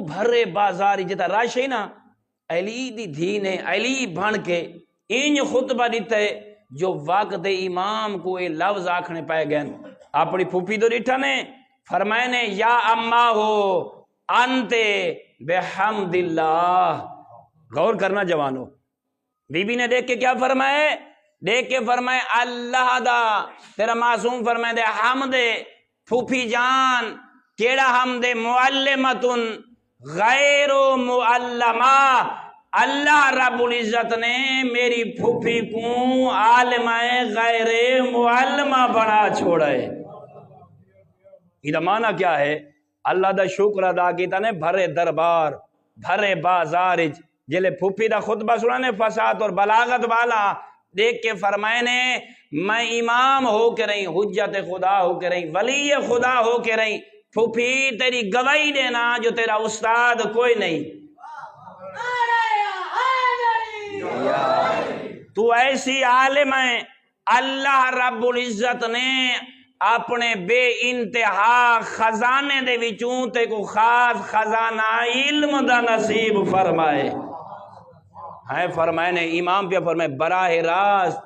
بھرے بازاری جتا راشی نا علی دی دھی نے علی بھن کے انج خطبہ دیتا ہے جو وقت امام کو یہ لفظ آکھنے پائے گئے اپنی پھوپھی تو ڈٹھا نے فرمائے نے یا اما ہو انتے بحمد اللہ. غور کرنا جوانو، بی بی نے دیکھ کے کیا فرمائے؟ دیکھ کے فرمائے اللہ دا تیرا معصوم فرمائے دے حمد پھوپھی جان کیڑا حمد معلمتن غیر معلمہ. اللہ رب العزت نے میری پھوپھی کو عالمہ غیر معلمہ بنا چھوڑا ہے. یہ معنی کیا ہے؟ اللہ دا شکر ادا کیتا نے بھرے دربار بھرے بازار جلے پھوپھی دا خطبہ سنانے فصاحت اور بلاغت والا دیکھ کے فرمائے نے میں امام ہو کے رہی، حجت خدا ہو کے رہی، ولی خدا ہو کے رہی، پھوپھی تیری گواہی دینا جو تیرا استاد کوئی نہیں. تو ایسی عالم ہے اللہ رب العزت نے اپنے بے انتہا خزانے دے وچوں تے کو خاص خزانہ علم دا نصیب فرمائے. ہے فرمائے نے امام پہ فرمائے براہ راست